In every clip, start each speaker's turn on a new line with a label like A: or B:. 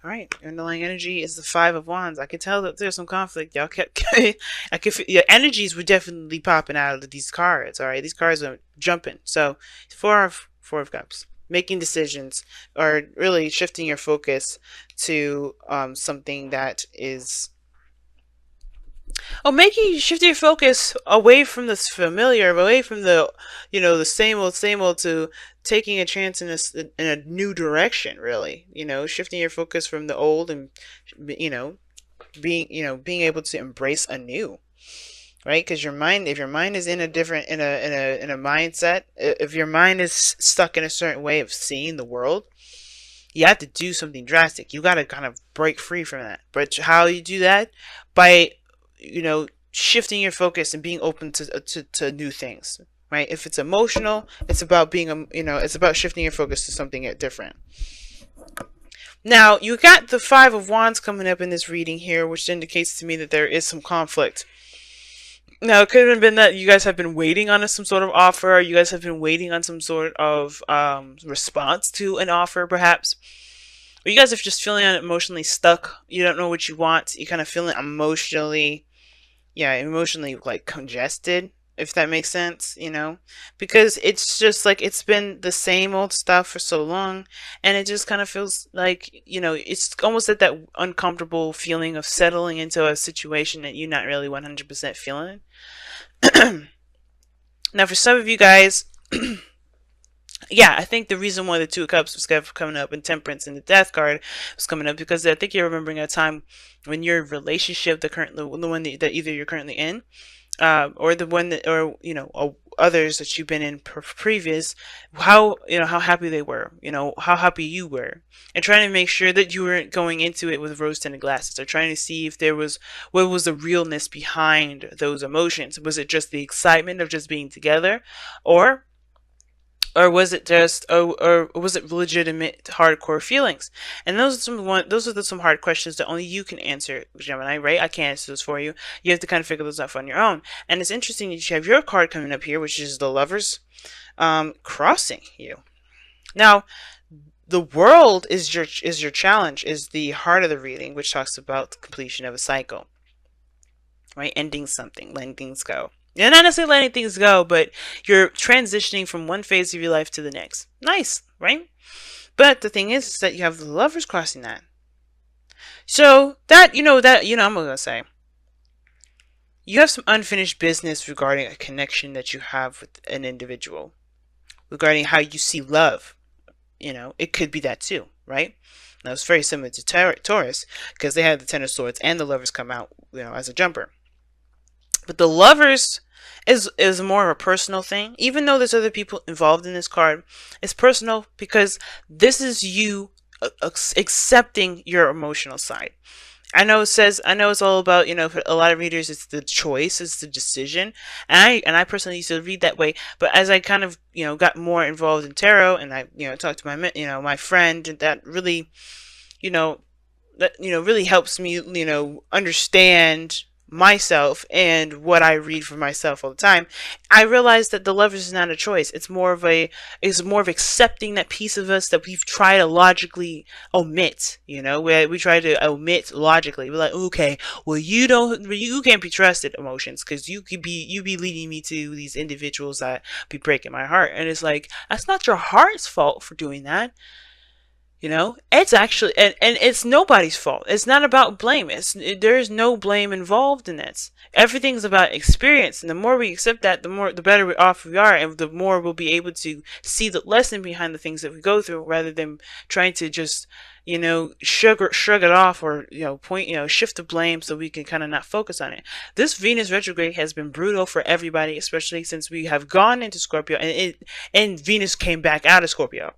A: All right, underlying energy is the Five of Wands. I can tell that there's some conflict. Y'all kept, I could, your energies were definitely popping out of these cards. All right, these cards are jumping. So, Four of Cups, making decisions, or really shifting your focus to something that is, oh, making you shift your focus away from this familiar, away from the, the same old, to taking a chance in a new direction. Really, shifting your focus from the old and, you know, being able to embrace a new. Right, because your mind, if your mind is in a different, in a mindset, if your mind is stuck in a certain way of seeing the world, you have to do something drastic. You got to kind of break free from that. But how you do that? By, shifting your focus and being open to new things. Right? If it's emotional, it's about being, it's about shifting your focus to something different. Now, you got the Five of Wands coming up in this reading here, which indicates to me that there is some conflict. Now, it could have been that you guys have been waiting on some sort of offer, or you guys have been waiting on some sort of response to an offer, perhaps. Or you guys are just feeling emotionally stuck. You don't know what you want. You're kind of feeling emotionally like congested, if that makes sense, because it's just like it's been the same old stuff for so long, and it just kind of feels like, it's almost at that uncomfortable feeling of settling into a situation that you're not really 100% feeling. Now, for some of you guys, yeah, I think the reason why the Two of Cups was coming up and Temperance and the Death card was coming up, because I think you're remembering a time when your relationship, the one that either you're currently in, or the one that, or others that you've been in previous, how happy they were, how happy you were, and trying to make sure that you weren't going into it with rose-tinted glasses, or trying to see if there was, what was the realness behind those emotions. Was it just the excitement of just being together, or was it just, or was it legitimate hardcore feelings? And those are some hard questions that only you can answer, Gemini, right? I can't answer those for you. You have to kind of figure those out on your own. And it's interesting that you have your card coming up here, which is the Lovers, crossing you. Now, the world is your challenge, is the heart of the reading, which talks about the completion of a cycle, right? Ending something, letting things go. You're not necessarily letting things go, but you're transitioning from one phase of your life to the next. Nice, right? But the thing is that you have the Lovers crossing that. So that, I'm going to say, you have some unfinished business regarding a connection that you have with an individual, regarding how you see love. It could be that too, right? Now, it's very similar to Taurus, because they have the Ten of Swords and the Lovers come out, as a jumper. But the Lovers is more of a personal thing. Even though there's other people involved in this card, it's personal because this is you accepting your emotional side. I know it's all about, for a lot of readers, it's the choice, it's the decision. And I personally used to read that way. But as I kind of, got more involved in tarot, and I, talked to my friend, that really, really helps me, understand myself and what I read for myself all the time. I realized that the Lovers is not a choice. It's more of accepting that piece of us that we've tried to logically omit. We try to omit logically. We're like, okay, well, you can't be trusted, emotions, because you be leading me to these individuals that be breaking my heart. And it's like, that's not your heart's fault for doing that. It's actually, and it's nobody's fault. It's not about blame. There's no blame involved in this. Everything's about experience. And the more we accept that, the better off we are. And the more we'll be able to see the lesson behind the things that we go through, rather than trying to just, shrug it off, or, shift the blame so we can kind of not focus on it. This Venus retrograde has been brutal for everybody, especially since we have gone into Scorpio, and Venus came back out of Scorpio.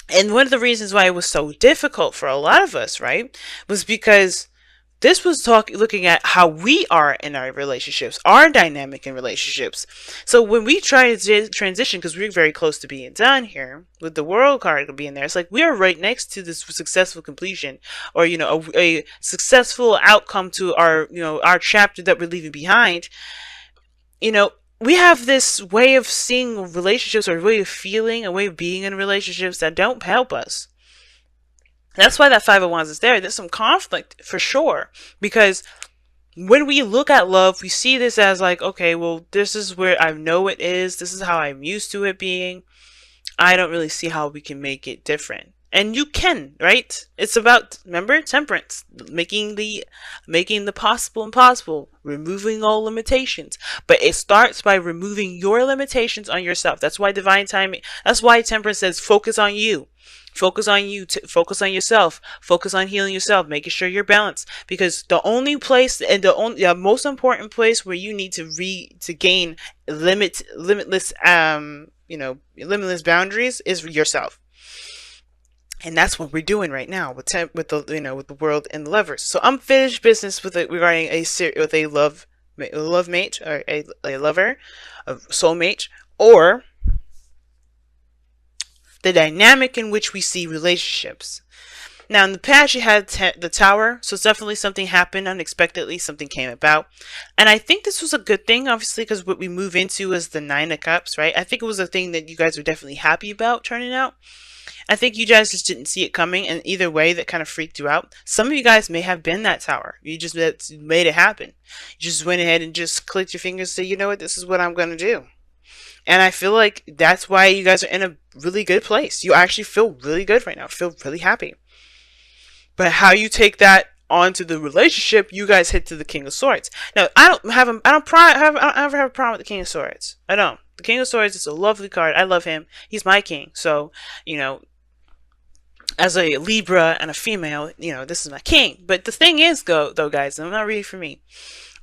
A: And one of the reasons why it was so difficult for a lot of us, right, was because this was looking at how we are in our relationships, our dynamic in relationships. So when we try to transition, because we're very close to being done here, with the World card being there, it's like we are right next to this successful completion, or, a successful outcome to our, our chapter that we're leaving behind. We have this way of seeing relationships, or a way of feeling, a way of being in relationships that don't help us. That's why that Five of Wands is there. There's some conflict for sure, because when we look at love, we see this as like, okay, well, this is where I know it is. This is how I'm used to it being. I don't really see how we can make it different. And you can, right? It's about, remember, temperance, making the possible impossible, removing all limitations. But it starts by removing your limitations on yourself. That's why divine timing, that's why temperance says focus on you. Focus on you, focus on yourself, focus on healing yourself, making sure you're balanced. Because the only place and the most important place where you need to gain limitless limitless boundaries is yourself. And that's what we're doing right now with the world and the lovers. So unfinished business regarding a love mate, or a lover, a soulmate, or the dynamic in which we see relationships. Now, in the past, you had the Tower, so it's definitely something happened unexpectedly, something came about. And I think this was a good thing, obviously, because what we move into is the Nine of Cups, right? I think it was a thing that you guys were definitely happy about turning out. I think you guys just didn't see it coming, and either way, that kind of freaked you out. Some of you guys may have been that Tower. You just made it happen. You just went ahead and just clicked your fingers and said, you know what, this is what I'm going to do. And I feel like that's why you guys are in a really good place. You actually feel really good right now. Feel really happy. But how you take that onto the relationship, you guys hit to the King of Swords. Now, I don't ever have a problem with the King of Swords. I don't. The King of Swords is a lovely card. I love him. He's my king. So, as a Libra and a female, this is my king. But the thing is, though, guys, I'm not reading for me.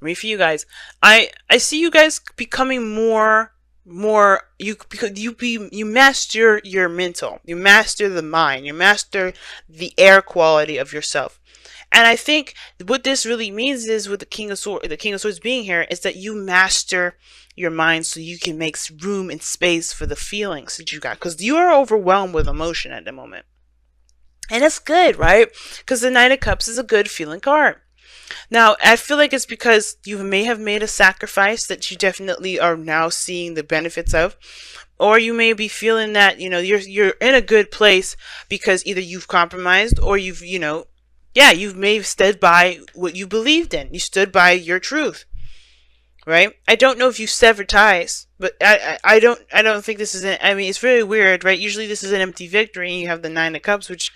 A: I'm reading for you guys. I see you guys becoming more you master your mental, you master the mind, you master the air quality of yourself. And I think what this really means is, with the King of Swords being here, is that you master your mind so you can make room and space for the feelings that you got, because you are overwhelmed with emotion at the moment. And that's good, right? Because the Nine of Cups is a good feeling card. Now, I feel like it's because you may have made a sacrifice that you definitely are now seeing the benefits of, or you may be feeling that you're in a good place because either you've compromised or you've may have stood by what you believed in. You stood by your truth, right? I don't know if you severed ties, but I don't think this is it's really weird, right? Usually this is an empty victory, and you have the Nine of Cups, which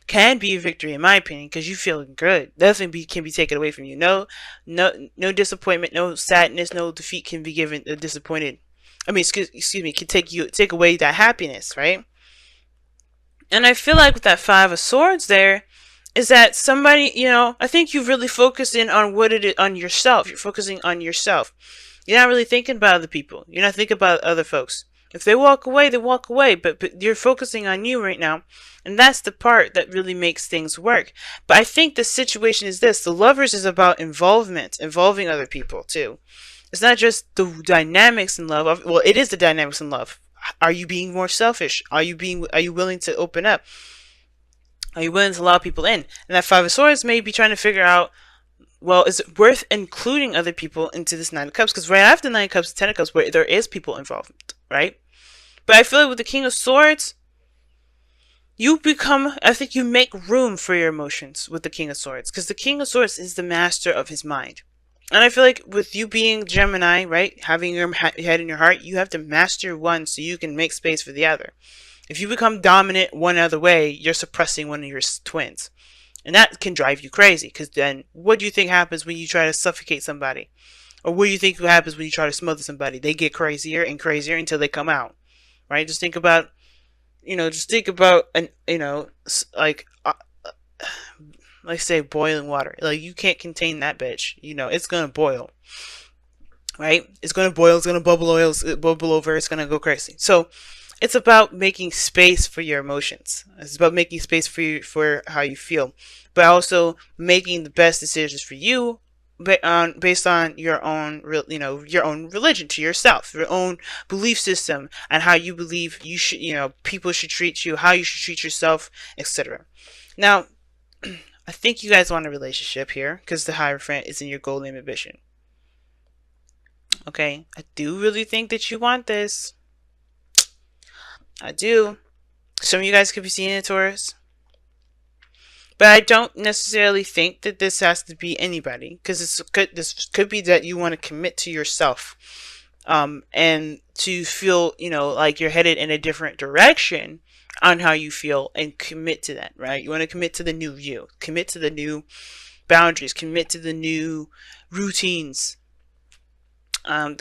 A: can be a victory in my opinion, because you feel good. Nothing can be taken away from you. No disappointment, no sadness, no defeat can be given disappointed. Excuse me, can take away that happiness, right? And I feel like with that Five of Swords there, is that somebody, I think you've really focused in on on yourself. You're focusing on yourself. You're not really thinking about other people. You're not thinking about other folks. If they walk away, they walk away. But you're focusing on you right now. And that's the part that really makes things work. But I think the situation is this. The Lovers is about involving other people too. It's not just the dynamics in love. Well, it is the dynamics in love. Are you being more selfish? Are you willing to open up? Are you willing to allow people in? And that Five of Swords may be trying to figure out, well, is it worth including other people into this Nine of Cups? Because right after Nine of Cups, Ten of Cups, where there is people involved, right? But I feel like with the King of Swords, I think you make room for your emotions with the King of Swords. Because the King of Swords is the master of his mind. And I feel like with you being Gemini, right, having your head in your heart, you have to master one so you can make space for the other. If you become dominant one other way, you're suppressing one of your twins. And that can drive you crazy, because then what do you think happens when you try to suffocate somebody? Or what do you think happens when you try to smother somebody? They get crazier and crazier until they come out, right? Just think about, like say boiling water. Like, you can't contain that bitch. It's gonna boil, right? It's gonna boil. It's gonna bubble over. It's gonna go crazy. So it's about making space for your emotions. It's about making space for how you feel, but also making the best decisions for you, based on your own religion to yourself, your own belief system, and how you believe people should treat you, how you should treat yourself, etc. Now, I think you guys want a relationship here because the Hierophant is in your goal ambition. Okay, I do really think that you want this. I do. Some of you guys could be seeing a Taurus. But I don't necessarily think that this has to be anybody, because this could be that you want to commit to yourself, and to feel, like you're headed in a different direction on how you feel, and commit to that, right? You want to commit to the new you, commit to the new boundaries, commit to the new routines,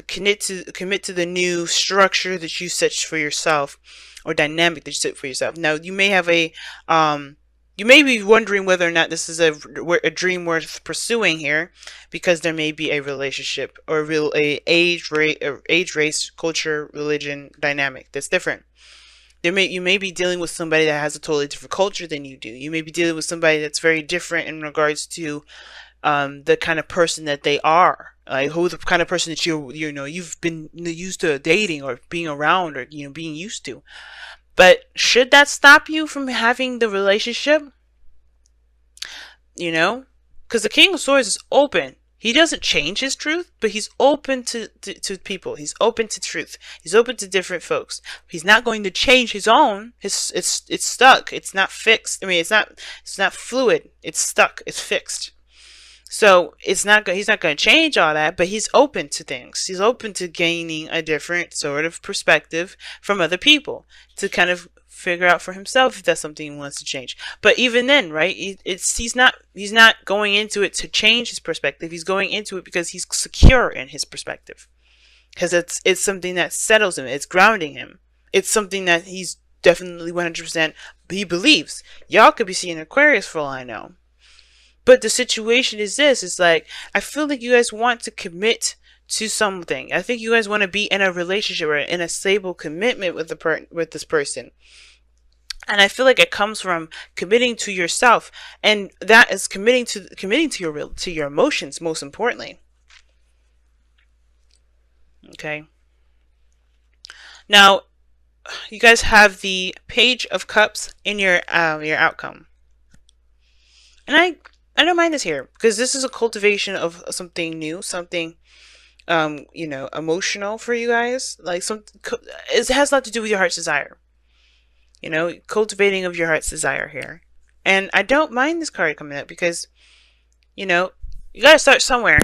A: commit to the new structure that you set for yourself, or dynamic that you set for yourself. Now, you may be wondering whether or not this is a dream worth pursuing here, because there may be a relationship or a age, race, culture, religion dynamic that's different. You may be dealing with somebody that has a totally different culture than you do. You may be dealing with somebody that's very different in regards to the kind of person that they are, like who the kind of person that you've been used to dating or being around, or being used to. But should that stop you from having the relationship? Because the King of Swords is open. He doesn't change his truth, but he's open to people. He's open to truth. He's open to different folks. He's not going to change his own. It's stuck. It's not fixed. I mean, it's not fluid. It's stuck. It's fixed. So he's not going to change all that, but he's open to things. He's open to gaining a different sort of perspective from other people to kind of figure out for himself if that's something he wants to change. But even then, right? He's not going into it to change his perspective. He's going into it because he's secure in his perspective. Because it's something that settles him. It's grounding him. It's something that he's definitely 100% he believes. Y'all could be seeing Aquarius for all I know. But the situation is this. It's like, I feel like you guys want to commit to something. I think you guys want to be in a relationship or in a stable commitment with this person. And I feel like it comes from committing to yourself, and that is committing to your emotions, most importantly. Okay. Now, you guys have the Page of Cups in your outcome, and I don't mind this here, because this is a cultivation of something new, something emotional for you guys. Like, it has a lot to do with your heart's desire. Cultivating of your heart's desire here. And I don't mind this card coming up, because you gotta start somewhere.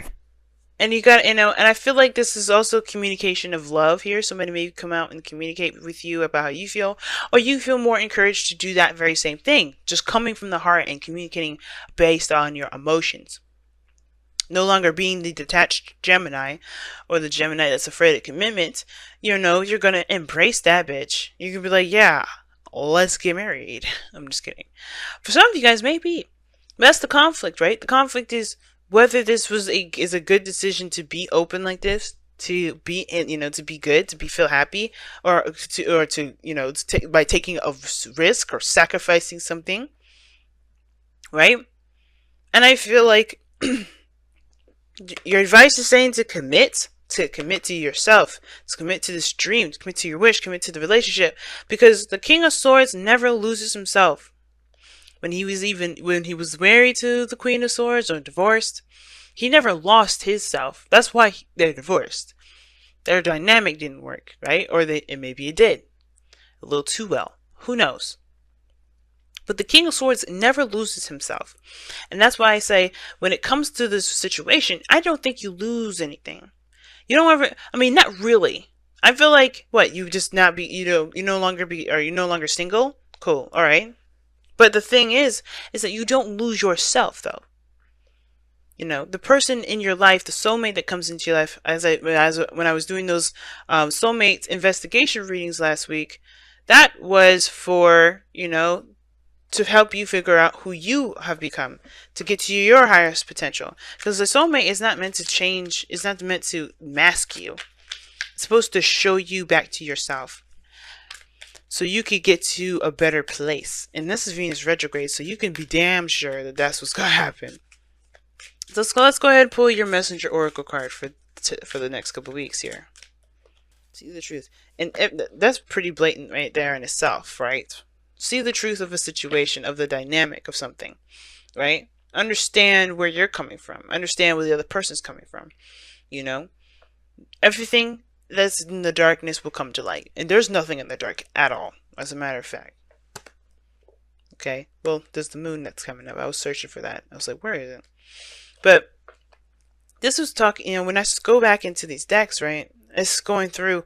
A: And you got, and I feel like this is also communication of love here. Somebody may come out and communicate with you about how you feel, or you feel more encouraged to do that very same thing, just coming from the heart and communicating based on your emotions. No longer being the detached Gemini, or the Gemini that's afraid of commitment. You're gonna embrace that bitch. You can be like, yeah, let's get married. I'm just kidding. For some of you guys, maybe. That's the conflict, right? The conflict is whether this is a good decision to be open like this, to be to be good, to feel happy, or to by taking a risk or sacrificing something, right? And I feel like your advice is saying to commit to yourself, to commit to this dream, to commit to your wish, commit to the relationship, because the King of Swords never loses himself. When he was married to the Queen of Swords or divorced, he never lost his self. That's why they're divorced. Their dynamic didn't work, right? Or maybe it did a little too well. Who knows? But the King of Swords never loses himself. And that's why I say, when it comes to this situation, I don't think you lose anything. You don't ever, not really. I feel like, you just not be, you no longer single? Cool, alright. But the thing is that you don't lose yourself, though. The person in your life, the soulmate that comes into your life, when I was doing those soulmate investigation readings last week, that was for, to help you figure out who you have become, to get to your highest potential. Because the soulmate is not meant to change, it's not meant to mask you. It's supposed to show you back to yourself, so you could get to a better place. And this is Venus retrograde, so you can be damn sure that that's what's going to happen. So let's go ahead and pull your Messenger Oracle card for the next couple weeks here. See the truth. And that's pretty blatant right there in itself, right? See the truth of a situation, of the dynamic of something, right? Understand where you're coming from. Understand where the other person's coming from. Everything that's in the darkness will come to light. And there's nothing in the dark at all, as a matter of fact. Okay, well, there's the moon that's coming up. I was searching for that. I was like, where is it? But this was talking, when I go back into these decks, right? It's going through,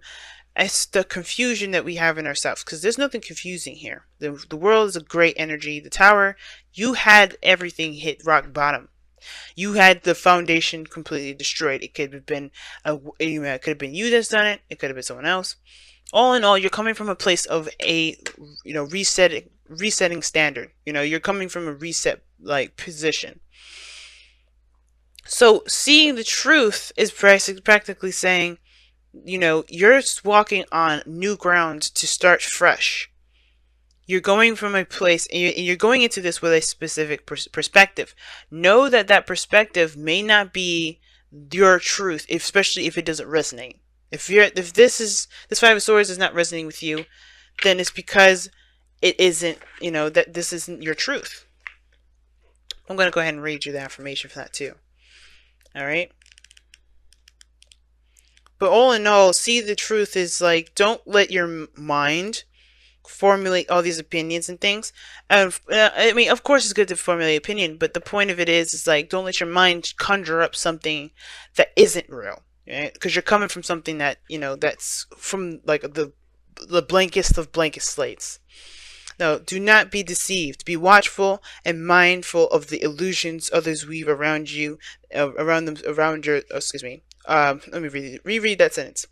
A: it's the confusion that we have in ourselves, because there's nothing confusing here. The world is a great energy. The tower, you had everything hit rock bottom. You had the foundation completely destroyed. It could have been it could have been you that's done it. It could have been someone else. All in all, you're coming from a place of a resetting standard. You're coming from a reset like position. So seeing the truth is practically saying, you're walking on new ground to start fresh. You're going from a place, and you're going into this with a specific perspective. Know that that perspective may not be your truth, especially if it doesn't resonate. If this Five of Swords is not resonating with you, then it's because it isn't, that this isn't your truth. I'm going to go ahead and read you the affirmation for that too. All right. But all in all, see the truth is like, don't let your mind formulate all these opinions and things. I mean, of course it's good to formulate opinion, but the point of it is like, don't let your mind conjure up something that isn't real, right? Because you're coming from something that, that's from like the blankest of blankest slates. No, do not be deceived. Be watchful and mindful of the illusions others weave around you, excuse me. Let me reread that sentence.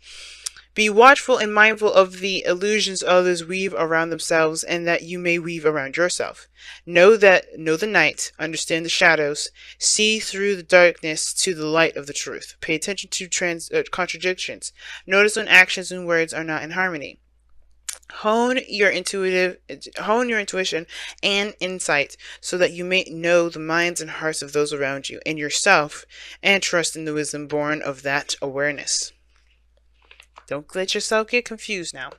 A: Be watchful and mindful of the illusions others weave around themselves, and that you may weave around yourself. Know the night, understand the shadows, see through the darkness to the light of the truth. Pay attention to contradictions. Notice when actions and words are not in harmony. Hone your intuition and insight so that you may know the minds and hearts of those around you and yourself, and trust in the wisdom born of that awareness. Don't let yourself get confused now.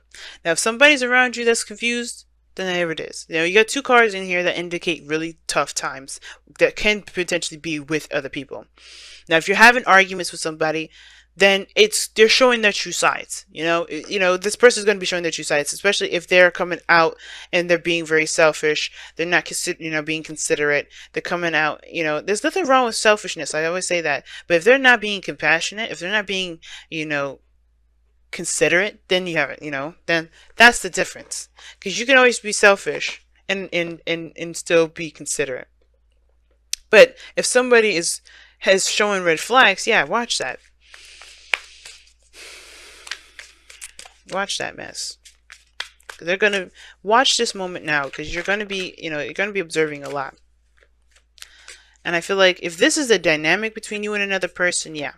A: Now, if somebody's around you that's confused, then there it is. You got two cards in here that indicate really tough times that can potentially be with other people. Now, if you're having arguments with somebody, then they're showing their true sides. This person's going to be showing their true sides, especially if they're coming out and they're being very selfish. They're not being considerate. They're coming out, there's nothing wrong with selfishness. I always say that. But if they're not being compassionate, if they're not being, considerate, then you have it, then that's the difference. Because you can always be selfish and still be considerate. But if somebody has showing red flags, yeah, watch that. Watch that mess. They're going to watch this moment now, because you're going to be, you're going to be observing a lot. And I feel like if this is a dynamic between you and another person, yeah,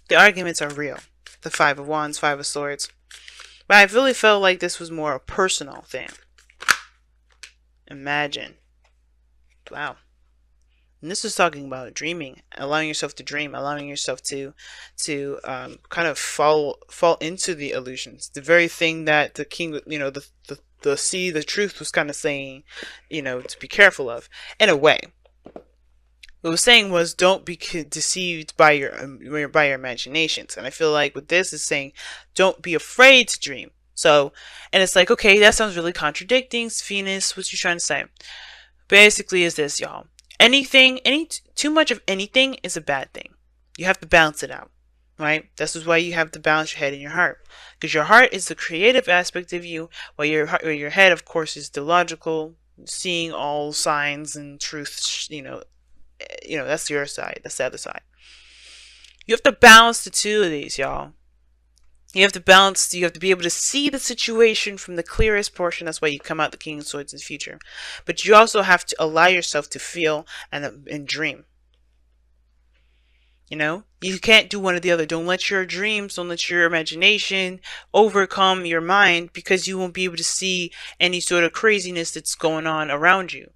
A: the arguments are real. The Five of Wands, Five of Swords. But I really felt like this was more a personal thing. Imagine. Wow. And this is talking about dreaming, allowing yourself to dream, allowing yourself to kind of fall into the illusions. The very thing that the king, the truth was kind of saying, to be careful of, in a way. What it was saying was, don't be deceived by your imaginations. And I feel like with this is saying, don't be afraid to dream. So, and it's like, okay, that sounds really contradicting. Venus, what you trying to say? Basically is this, y'all. Too much of anything is a bad thing. You have to balance it out, right? This is why you have to balance your head and your heart. Because your heart is the creative aspect of you, while your head, of course, is the logical, seeing all signs and truths, that's your side. That's the other side. You have to balance the two of these, y'all. You have to be able to see the situation from the clearest portion. That's why you come out the King of Swords in the future. But you also have to allow yourself to feel and dream. You can't do one or the other. Don't let your dreams, don't let your imagination overcome your mind, because you won't be able to see any sort of craziness that's going on around you.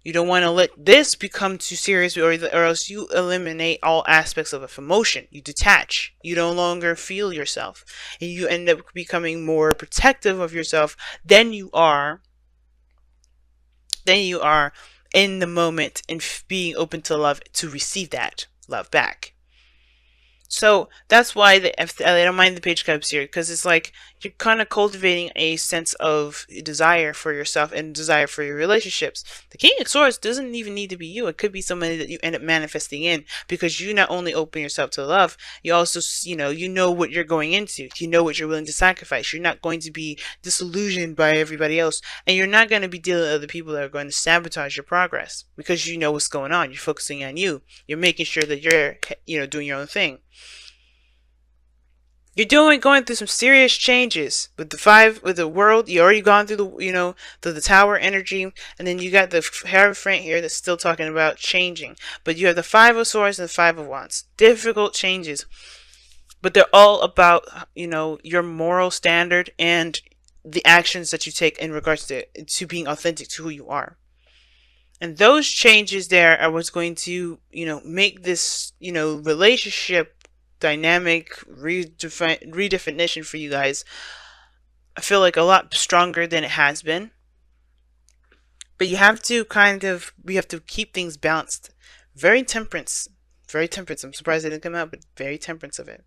A: You don't want to let this become too serious, or else you eliminate all aspects of emotion. You detach. You no longer feel yourself. And you end up becoming more protective of yourself than you are in the moment, and being open to love, to receive that love back. So that's why I don't mind the page cups here, because it's like, you're kind of cultivating a sense of desire for yourself and desire for your relationships. The King of Swords doesn't even need to be you. It could be somebody that you end up manifesting in, because you not only open yourself to love, you also, you know what you're going into. You know what you're willing to sacrifice. You're not going to be disillusioned by everybody else, and you're not going to be dealing with other people that are going to sabotage your progress, because you know what's going on. You're focusing on you. You're making sure that you're, doing your own thing. You're going through some serious changes with the world. You already gone through through the tower energy, and then you got the Hierophant here that's still talking about changing. But you have the Five of Swords and the Five of Wands. Difficult changes, but they're all about, your moral standard and the actions that you take in regards to being authentic to who you are. And those changes there are what's going to, make this, relationship dynamic redefinition for you guys, I feel like, a lot stronger than it has been. But you have to we have to keep things balanced. Very temperance. Very temperance. I'm surprised it didn't come out, but very temperance of it.